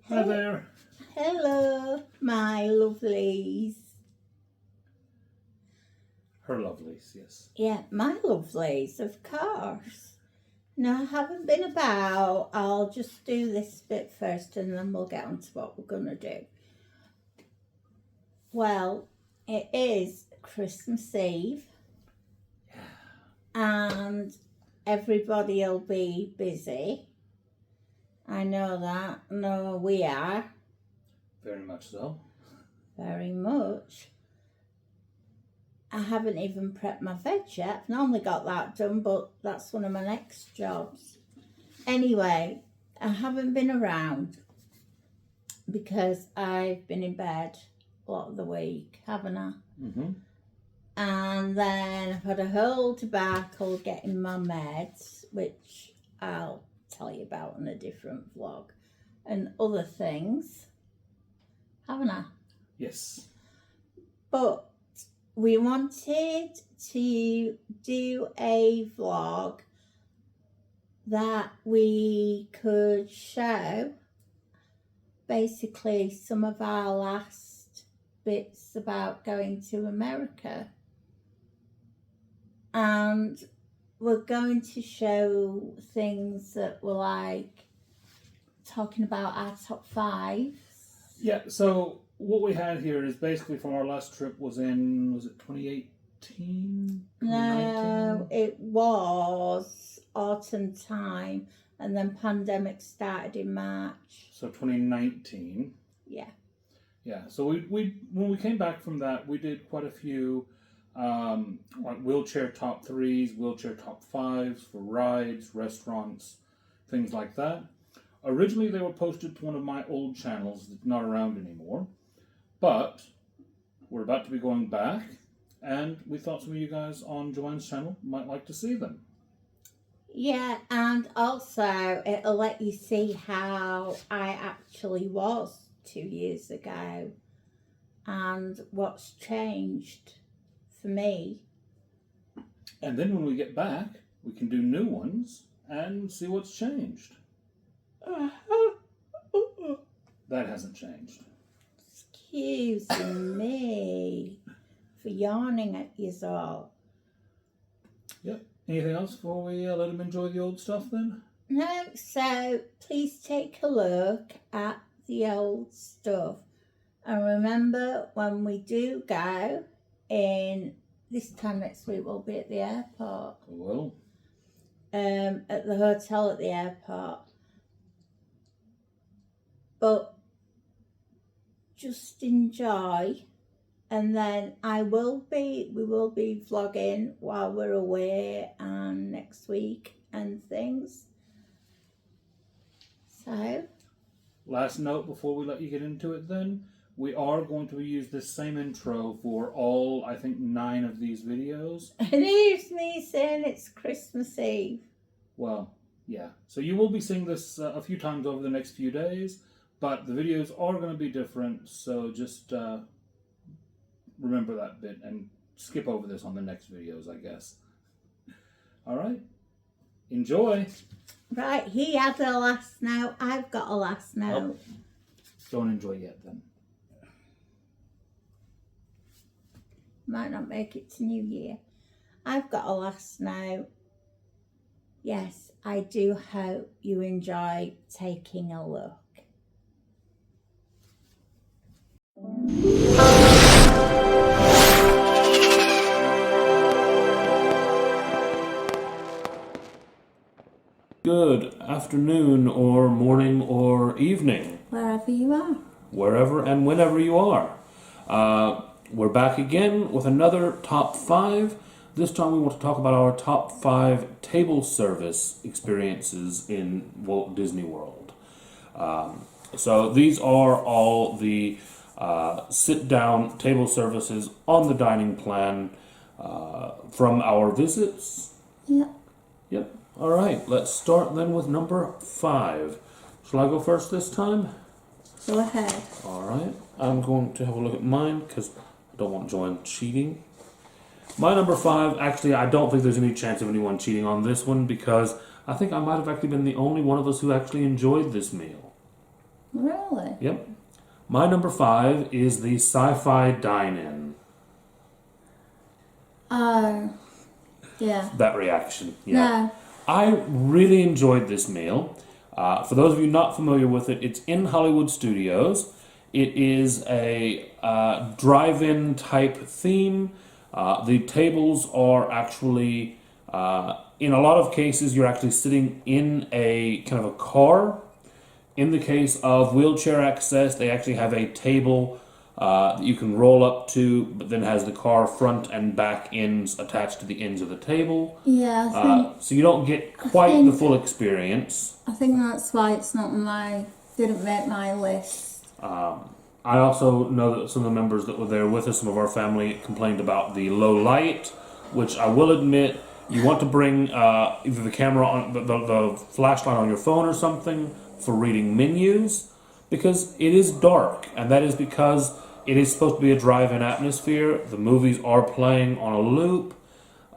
Hi there. Hello, my lovelies. Her lovelies, yes. Yeah, my lovelies, of course. No, I haven't been about. I'll just do this bit first and then we'll get on to what we're going to do. Well, it is Christmas Eve. And everybody will be busy. I know that. No, we are. Very much so. Very much. I haven't even prepped my veg yet. I've normally got that done, but that's one of my next jobs. Anyway, I haven't been around because I've been in bed a lot of the week, haven't I? Mm-hmm. And then I've had a whole debacle getting my meds, which I'll tell you about in a different vlog, and other things, haven't I? Yes. But we wanted to do a vlog that we could show basically some of our last bits about going to America. And we're going to show things that were like talking about our top 5. Yeah, so what we had here is basically from our last trip was it 2018? No, it was autumn time, and then pandemic started in March. So 2019. Yeah. Yeah, so we when we came back from that, we did quite a few like wheelchair top 3s, wheelchair top 5s for rides, restaurants, things like that. Originally, they were posted to one of my old channels that's not around anymore, but we're about to be going back, and we thought some of you guys on Joanne's channel might like to see them. Yeah, and also it'll let you see how I actually was 2 years ago and what's changed for me. And then when we get back, we can do new ones and see what's changed. That hasn't changed. Excuse me for yawning at you all. Yep. Anything else before we let them enjoy the old stuff then? No, so please take a look at the old stuff. And remember, when we do go in, this time next week we'll be at the airport. We will. At the hotel at the airport. But just enjoy, and then we will be vlogging while we're away and next week and things. So Last note before we let you get into it then, we are going to use this same intro for all, I think, 9 of these videos. and here's me saying it's Christmas Eve. Well, yeah. So you will be seeing this a few times over the next few days, but the videos are going to be different, so just remember that bit and skip over this on the next videos, I guess. All right. Enjoy. Right, he had a last note. I've got a last note. Oh, don't enjoy yet then. Might not make it to New Year. I've got a last note. Yes, I do hope you enjoy taking a look. Good afternoon or morning or evening. Wherever you are. Wherever and whenever you are. We're back again with another top 5. This time we want to talk about our top 5 table service experiences in Walt Disney World. So these are all the sit-down table services on the dining plan from our visits. Yep. Yep. All right, let's start then with number 5. Shall I go first this time? Go ahead. All right, I'm going to have a look at mine because I don't want Joanne cheating. My number 5, actually, I don't think there's any chance of anyone cheating on this one because I think I might have actually been the only one of us who actually enjoyed this meal. Really? Yep. My number 5 is the Sci-Fi Dine-In. Oh, yeah. That reaction. Yeah. No. I really enjoyed this meal. For those of you not familiar with it, it's in Hollywood Studios. It is a drive-in type theme. The tables are actually, in a lot of cases, you're actually sitting in a kind of a car. In the case of wheelchair access, they actually have a table that you can roll up to, but then has the car front and back ends attached to the ends of the table. Yeah, I think, So you don't get quite the full experience. I think that's why it's not didn't make my list. I also know that some of the members that were there with us, some of our family, complained about the low light, which I will admit, you want to bring either the camera on, the flashlight on your phone or something for reading menus, because it is dark, and that is because it is supposed to be a drive-in atmosphere. The movies are playing on a loop.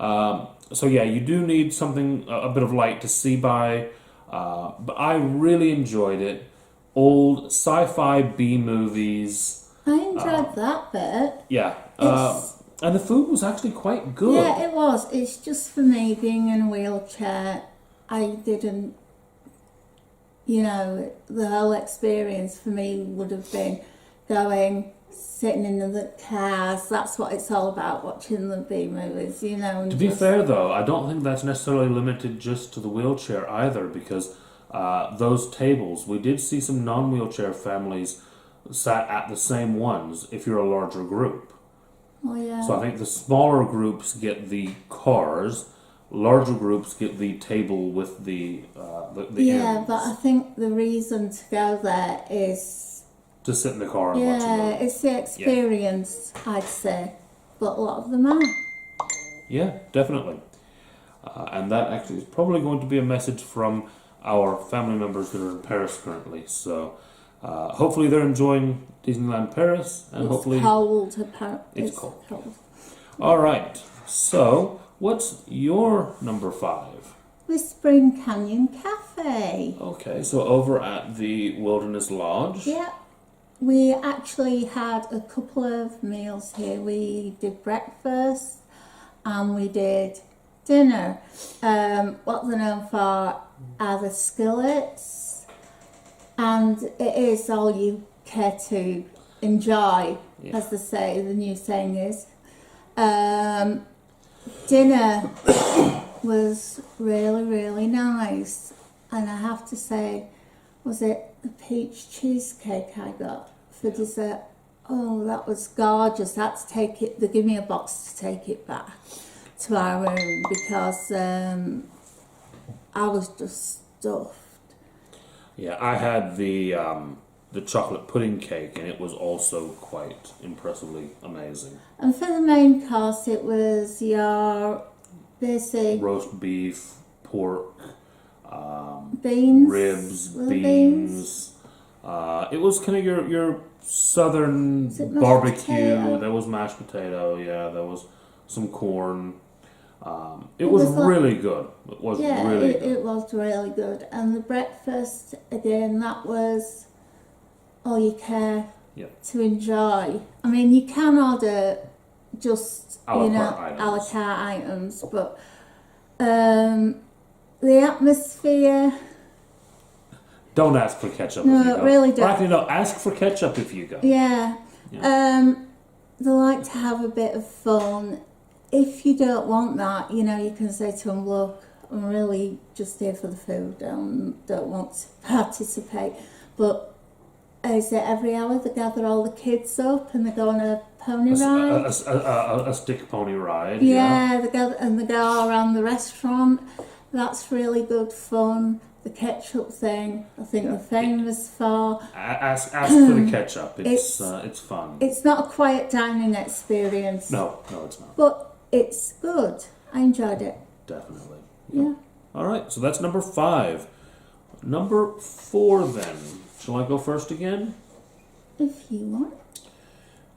So yeah, you do need something, a bit of light to see by, but I really enjoyed it. Old sci-fi B movies. I enjoyed that bit. Yeah. And the food was actually quite good. Yeah, it was. It's just for me, being in a wheelchair, I didn't, the whole experience for me would have been sitting in the cars. That's what it's all about, watching the B movies, To be fair, though, I don't think that's necessarily limited just to the wheelchair either, because those tables, we did see some non-wheelchair families sat at the same ones if you're a larger group. Oh, yeah. So I think the smaller groups get the cars, larger groups get the table with the yeah, ends. but I think the reason to go there is To sit in the car and watch a yeah, movie. it's the experience, I'd say. But a lot of them are. Yeah, definitely. And that actually is probably going to be a message from our family members that are in Paris currently. So hopefully they're enjoying Disneyland Paris, and hopefully cold, apparently. it's cold. All right. So what's your number 5? Whispering Canyon Cafe. Okay, so over at the Wilderness Lodge. Yeah. We actually had a couple of meals here. We did breakfast and we did dinner. What they're known for are the skillets, and it is all you care to enjoy, as they say, the new saying is. Dinner was really, really nice, and I have to say, was it the peach cheesecake I got for dessert? Oh, that was gorgeous. I had to take it, they give me a box to take it back to our room because I was just stuffed. Yeah, I had the chocolate pudding cake, and it was also quite impressively amazing. And for the main course, it was your basic Roast beef, pork, beans, ribs, Were there beans. It was kind of your southern Was it mashed barbecue. potato? There was mashed potato. Yeah, there was some corn. It was was like- really good. It was Yeah, really good. it was really good. And the breakfast, again, that was all you care Yeah. to enjoy. I mean, you can order just, A la you know, carte items. a la carte items, but the atmosphere, Don't ask for ketchup No, if you go. really Or don't. actually, no, ask for ketchup if you go. yeah. They like to have a bit of fun. If you don't want that, you know, you can say to them, look, I'm really just here for the food, don't want to participate. But is it every hour they gather all the kids up and they go on a pony ride? A stick pony ride. Yeah, they go all around the restaurant. That's really good fun. The ketchup thing, I think they're famous for. Ask for the ketchup. It's fun. It's not a quiet dining experience. No, it's not. But it's good. I enjoyed it. Definitely. Yeah. All right, so that's number 5. Number 4 then. Shall I go first again? If you want.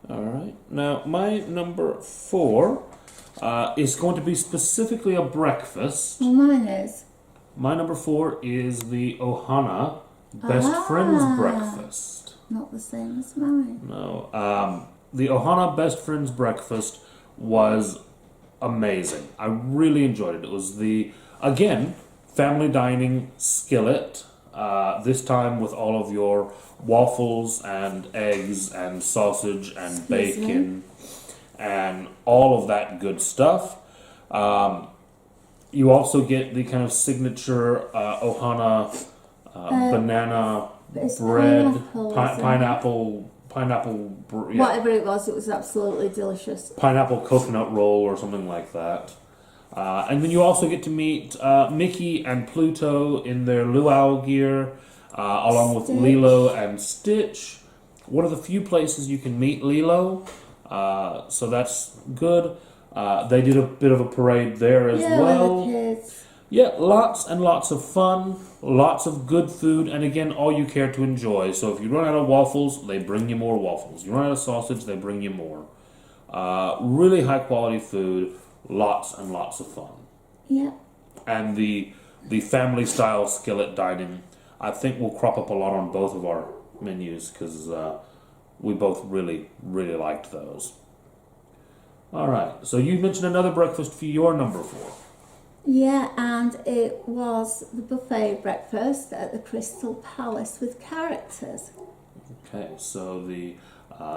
All right. Now, my number 4 is going to be specifically a breakfast. Well, mine is. My number 4 is the Ohana Best Friends Breakfast. not the same as mine. No. The Ohana Best Friends Breakfast was amazing. I really enjoyed it. It was again, family dining skillet. This time with all of your waffles and eggs and sausage and bacon and all of that good stuff. You also get the kind of signature Ohana banana bread, pineapple, Whatever it was absolutely delicious. pineapple coconut roll or something like that. And then you also get to meet Mickey and Pluto in their luau gear, along with Lilo and Stitch. One of the few places you can meet Lilo, so that's good. They did a bit of a parade there as well. With the kids. Yeah, lots and lots of fun, lots of good food, and again, all you care to enjoy. So if you run out of waffles, they bring you more waffles. You run out of sausage, they bring you more. Really high quality food, lots and lots of fun. Yeah. And the family style skillet dining, I think will crop up a lot on both of our menus because we both really, really liked those. All right, so you mentioned another breakfast for your number 4. Yeah, and it was the buffet breakfast at the Crystal Palace with characters. Okay, so the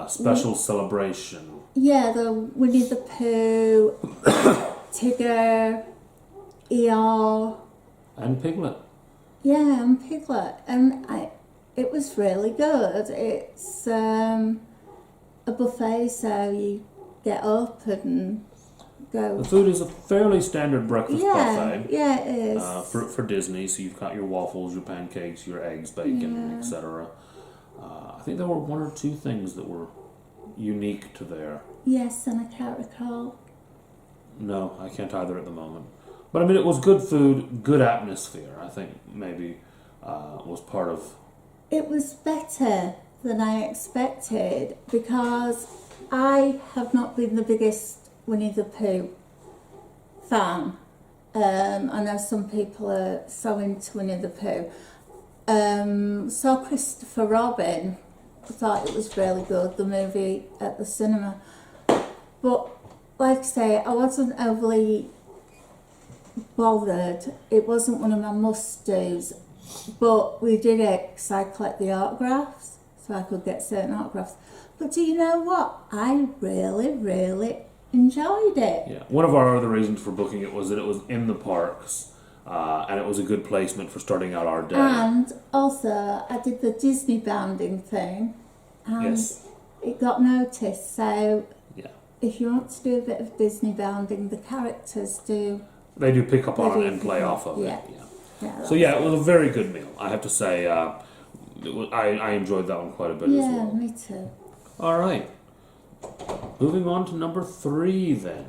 special celebration. Yeah, the Winnie the Pooh, Tigger, Eeyore. And Piglet. Yeah, and Piglet. And it was really good. It's a buffet, so you get up and go. The food is a fairly standard breakfast buffet. Yeah, it is. For Disney, so you've got your waffles, your pancakes, your eggs, bacon, etc. I think there were 1 or 2 things that were unique to there. Yes, and I can't recall. No, I can't either at the moment. But I mean, it was good food, good atmosphere. I think maybe was part of. It was better than I expected because I have not been the biggest Winnie the Pooh fan. I know some people are so into Winnie the Pooh. Saw Christopher Robin, thought it was really good, the movie at the cinema. But like I say, I wasn't overly bothered. It wasn't one of my must-dos. But we did it because I collect the autographs, so I could get certain autographs. But do you know what? I really, really enjoyed it. Yeah, one of our other reasons for booking it was that it was in the parks, and it was a good placement for starting out our day. And also, I did the Disney banding thing, and it got noticed. So, if you want to do a bit of Disney banding, the characters do. They do pick up on it and play off of it. So it was a very good meal. I have to say, I enjoyed that one quite a bit as well. Yeah, me too. All right. Moving on to number 3 then.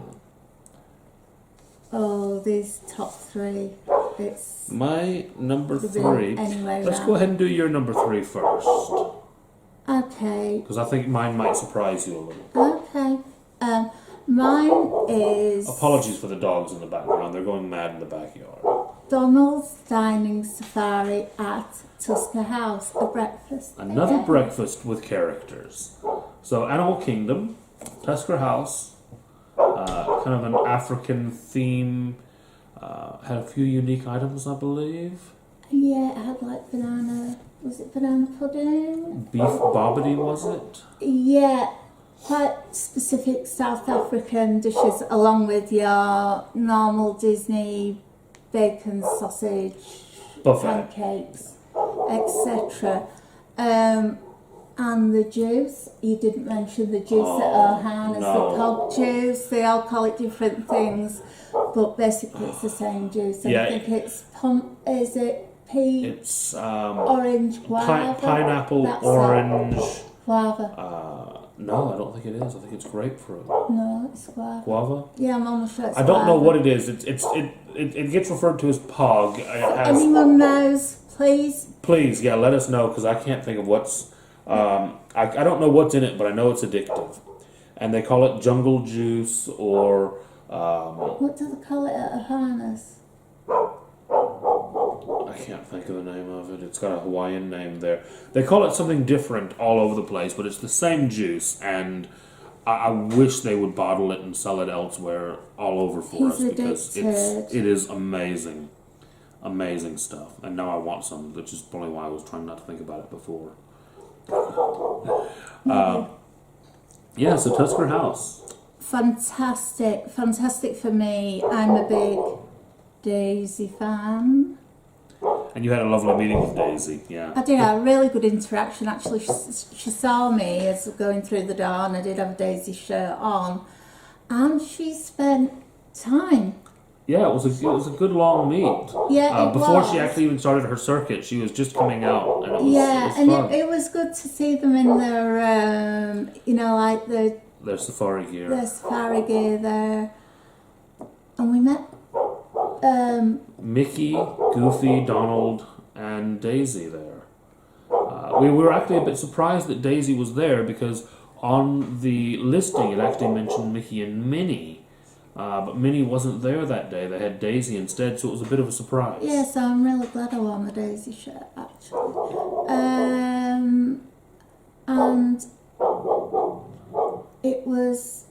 Oh, these top 3. It's my number 3. Anyway, let's go ahead and do your number 3 first. Okay. Because I think mine might surprise you a little. Okay. Mine is... Apologies for the dogs in the background. They're going mad in the backyard. Donald's Dining Safari at Tusker House, a breakfast. Another breakfast with characters. So Animal Kingdom, Tusker House, kind of an African theme. Had a few unique items, I believe. Yeah, it had like banana... Was it banana pudding? Beef bobbity, was it? Yeah. Quite specific South African dishes along with your normal Disney bacon, sausage, buffet, pancakes, etc. And the juice, you didn't mention the juice at Ohana's, the cog juice. They all call it different things, but basically it's the same juice. I think it's is it peach? It's orange guava. Pineapple, orange. Guava. No, I don't think it is. I think it's grapefruit. No, it's guava. Guava? Yeah, I'm almost sure it's I don't know what it is. It gets referred to as pog. Anyone knows, please? Please, let us know because I can't think of what's... I don't know what's in it, but I know it's addictive. And they call it jungle juice or... what do they call it at Ohana's? I can't think of the name of it. It's got a Hawaiian name there. They call it something different all over the place, but it's the same juice, and I wish they would bottle it and sell it elsewhere all over for us, because it is amazing. Amazing stuff. And now I want some, which is probably why I was trying not to think about it before. Yeah, so Tusker House. Fantastic. Fantastic for me. I'm a big Daisy fan. And you had a lovely meeting with Daisy, yeah. I did have a really good interaction. Actually, she saw me as going through the door, and I did have a Daisy shirt on, and she spent time. Yeah, it was a good long meet. Yeah, before she actually even started her circuit, she was just coming out, and it was fun. It was good to see them in their, like their safari gear. Their safari gear there, and we met. Mickey, Goofy, Donald, and Daisy there. We were actually a bit surprised that Daisy was there, because on the listing it actually mentioned Mickey and Minnie, but Minnie wasn't there that day. They had Daisy instead, so it was a bit of a surprise. Yeah, so I'm really glad I wore my Daisy shirt, actually. And it was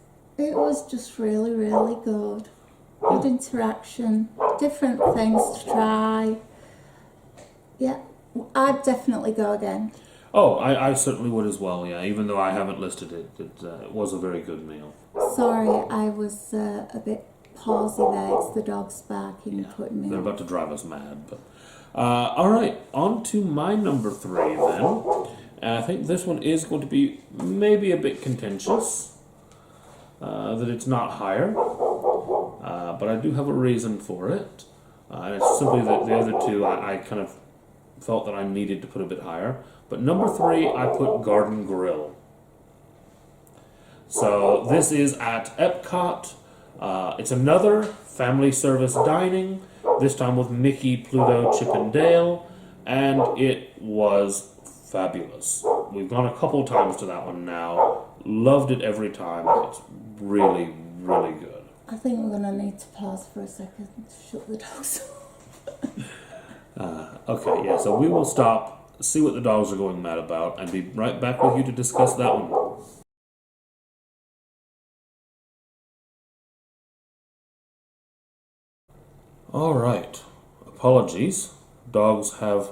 just really, really good. Good interaction, different things to try. Yeah, I'd definitely go again. Oh, I certainly would as well, yeah. Even though I haven't listed it, it was a very good meal. Sorry, I was a bit palsy there. It's the dogs barking and putting me They're off. about to drive us mad. But all right, on to my number 3 then. And I think this one is going to be maybe a bit contentious, that it's not higher. But I do have a reason for it. And it's simply that the other two I kind of felt that I needed to put a bit higher. But number 3, I put Garden Grill. So this is at Epcot. It's another family service dining, this time with Mickey, Pluto, Chip and Dale, and it was fabulous. We've gone a couple times to that one now. Loved it every time. It's really, really good. I think we're going to need to pause for a second to shut the dogs off. Okay, yeah, so we will stop, see what the dogs are going mad about, and be right back with you to discuss that one. Alright, apologies. Dogs have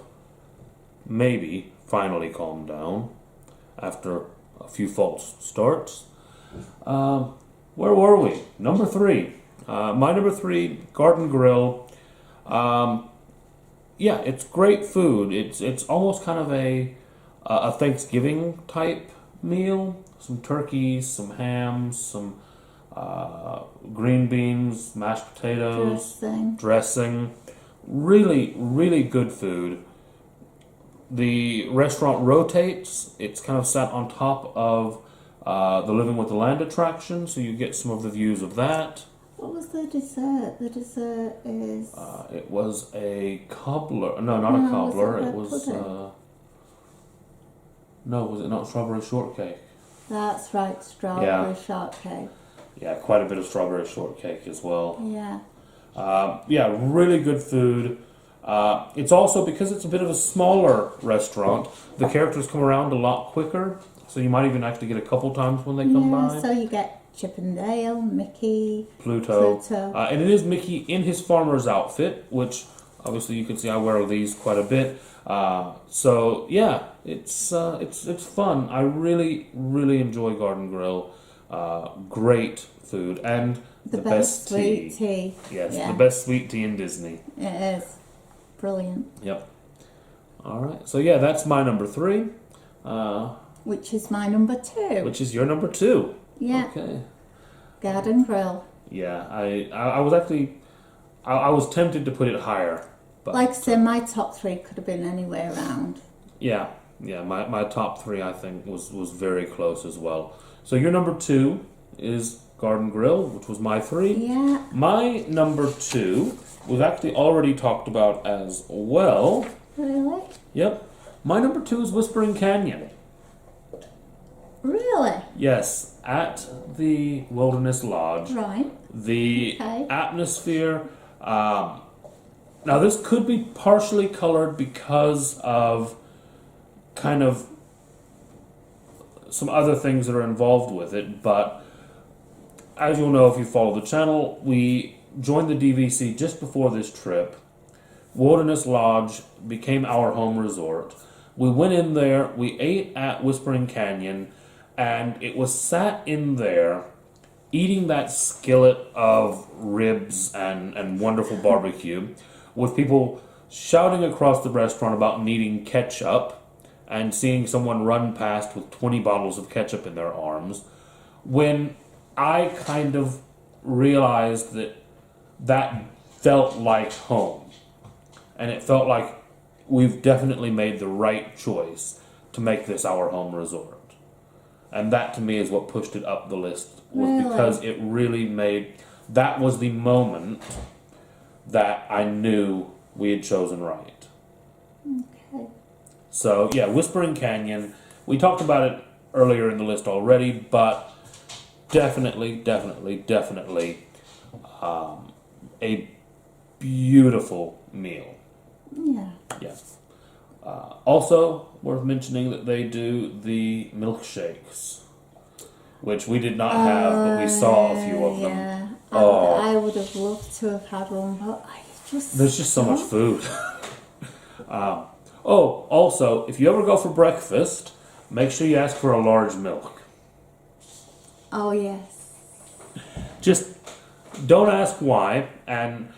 maybe finally calmed down after a few false starts. Where were we? Number 3. My number 3, Garden Grill. Yeah, it's great food. It's almost kind of a Thanksgiving type meal. Some turkeys, some hams, some green beans, mashed potatoes, dressing. Really, really good food. The restaurant rotates. It's kind of sat on top of the Living with the Land attraction, so you get some of the views of that. What was the dessert? The dessert is... it was a cobbler. No, not a cobbler. It was... no, was it not strawberry shortcake? That's right, strawberry shortcake. Yeah, quite a bit of strawberry shortcake as well. Yeah. Yeah, really good food. It's also, because it's a bit of a smaller restaurant, the characters come around a lot quicker, so you might even actually get a couple times when they come by. So you get Chip and Dale, Mickey, Pluto. And it is Mickey in his farmer's outfit, which obviously you can see I wear these quite a bit. So yeah, it's fun. I really, really enjoy Garden Grill. Great food and the best sweet tea. Yes, the best sweet tea in Disney. It is brilliant. Yep. All right. So yeah, that's my number 3. Which is my number 2. Which is your number 2. Yeah. Okay. Garden Grill. Yeah, I was actually I was tempted to put it higher, but like I said, my top 3 could have been anywhere around. Yeah. My top 3 I think was very close as well. So your number 2 is Garden Grill, which was my 3. Yeah. My number 2 was actually already talked about as well. Really? Yep. My number 2 is Whispering Canyon. Really? Yes, at the Wilderness Lodge. Right. The atmosphere, Now, this could be partially colored because of kind of some other things that are involved with it, but as you'll know if you follow the channel, we joined the DVC just before this trip. Wilderness Lodge became our home resort. We went in there, we ate at Whispering Canyon, and it was sat in there eating that skillet of ribs and wonderful barbecue with people shouting across the restaurant about needing ketchup and seeing someone run past with 20 bottles of ketchup in their arms, when I kind of realized that that felt like home. And it felt like we've definitely made the right choice to make this our home resort. And that to me is what pushed it up the list, was Really? because it really made, that was the moment that I knew we had chosen right. Okay. So yeah, Whispering Canyon, we talked about it earlier in the list already, but definitely a beautiful meal. Yeah. Yes. Also worth mentioning that they do the milkshakes, which we did not have, but we saw a few of them. Yeah. Oh. I would have loved to have had one, but There's just so much food. Also, if you ever go for breakfast, make sure you ask for a large milk. Oh, yes. Just don't ask why, and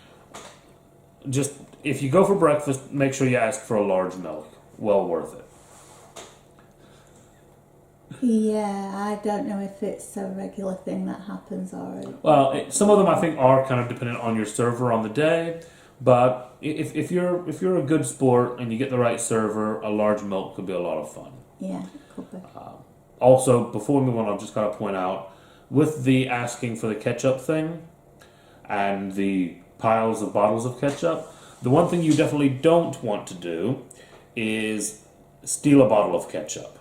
just if you go for breakfast, make sure you ask for a large milk. Well worth it. Yeah, I don't know if it's a regular thing that happens or... Well, some of them I think are kind of dependent on your server on the day, but if you're a good sport and you get the right server, a large milk could be a lot of fun. Yeah, it could be. Also, before we move on, I've just got to point out, with the asking for the ketchup thing and the piles of bottles of ketchup, the one thing you definitely don't want to do is steal a bottle of ketchup.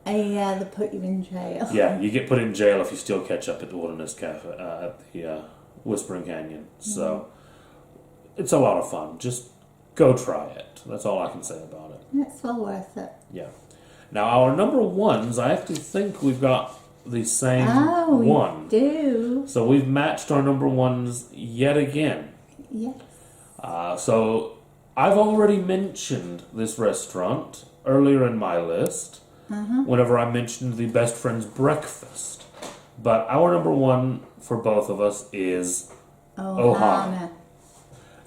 Yeah, they put you in jail. Yeah, you get put in jail if you steal ketchup at the Wilderness Cafe, at the Whispering Canyon. So, it's a lot of fun. Just go try it. That's all I can say about it. It's well worth it. Yeah. Now, our number ones, I actually think we've got the same one. We do. So we've matched our number ones yet again. Yes. So I've already mentioned this restaurant earlier in my list whenever I mentioned the Best Friends Breakfast. But our number one for both of us is Ohana.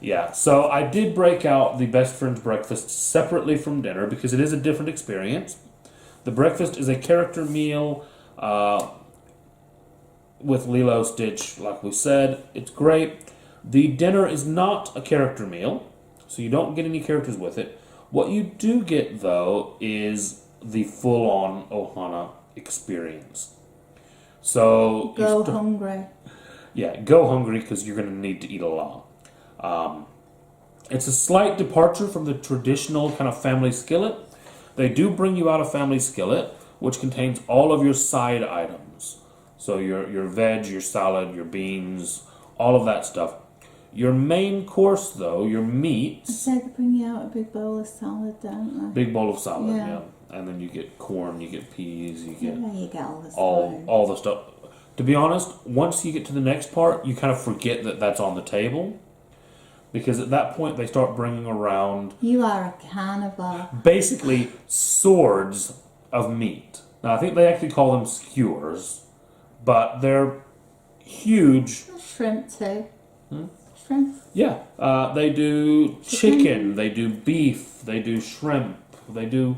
Yeah, so I did break out the Best Friends Breakfast separately from dinner because it is a different experience. The breakfast is a character meal with Lilo Stitch, like we said. It's great. The dinner is not a character meal, so you don't get any characters with it. What you do get, though, is the full-on Ohana experience. So Go hungry. Yeah, go hungry because you're going to need to eat a lot. It's a slight departure from the traditional kind of family skillet. They do bring you out a family skillet, which contains all of your side items. So your veg, your salad, your beans, all of that stuff. Your main course, though, your meats... So they bring you out a big bowl of salad, don't they? Big bowl of salad, Yeah. yeah. And then you get corn, you get peas, you get Yeah, you get all this all the stuff. To be honest, once you get to the next part, you kind of forget that that's on the table. Because at that point, they start bringing around... You are a carnivore. Basically, swords of meat. Now, I think they actually call them skewers, but they're huge. Shrimp too. Shrimp. Yeah, they do chicken, they do beef, they do shrimp, they do...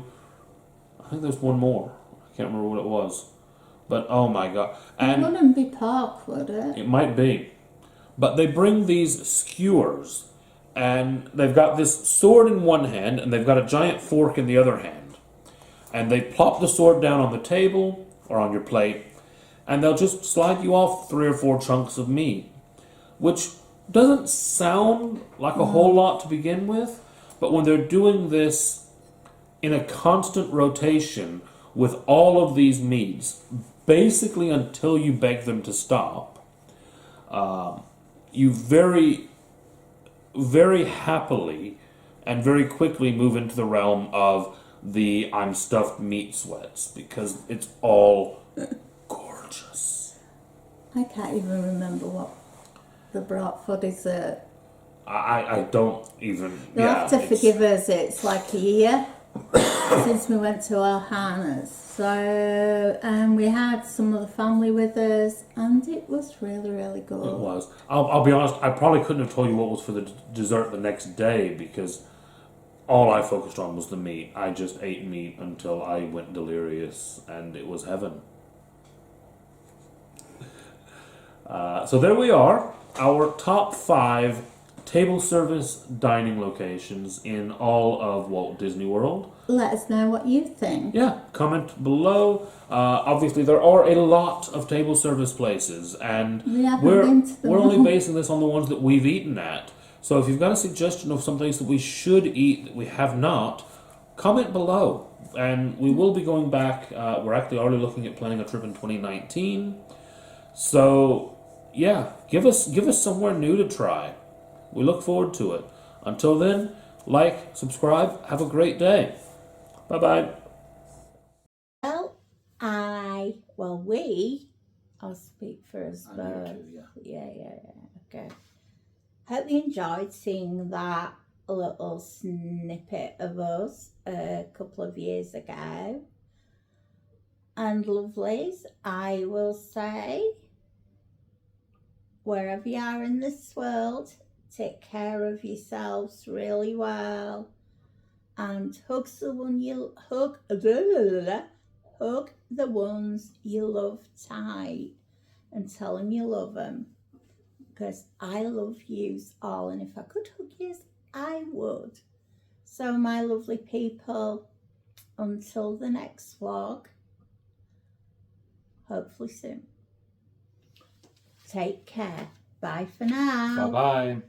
I think there's one more. I can't remember what it was. But, oh my god. It wouldn't be pork, would it? It might be. But they bring these skewers, and they've got this sword in one hand, and they've got a giant fork in the other hand. And they plop the sword down on the table, or on your plate, and they'll just slide you off 3 or 4 chunks of meat. Which doesn't sound like a whole lot to begin with, but when they're doing this in a constant rotation with all of these meats, basically until you beg them to stop, you very, very happily and very quickly move into the realm of the I'm stuffed meat sweats because it's all gorgeous. I can't even remember what they brought for dessert. I don't even. You'll have to forgive us, it's like a year since we went to our Hannah's. So, we had some of the family with us, and it was really, really good. It was. I'll be honest, I probably couldn't have told you what was for the dessert the next day because all I focused on was the meat. I just ate meat until I went delirious, and it was heaven. So there we are, our top 5 table service dining locations in all of Walt Disney World. Let us know what you think. Yeah, comment below. Obviously, there are a lot of table service places, and we're only basing this on the ones that we've eaten at. So if you've got a suggestion of some place that we should eat that we have not, comment below. And we will be going back. We're actually already looking at planning a trip in 2019. So yeah, give us somewhere new to try. We look forward to it. Until then, like, subscribe, have a great day. Bye-bye. I'll speak for us both. Yeah. Yeah, okay. Hope you enjoyed seeing that little snippet of us a couple of years ago. And lovelies, I will say, wherever you are in this world, take care of yourselves really well. And hug the ones you love tight and tell them you love them, because I love yous all, and if I could hug yous, I would. So my lovely people, until the next vlog, hopefully soon, take care. Bye for now. Bye-bye.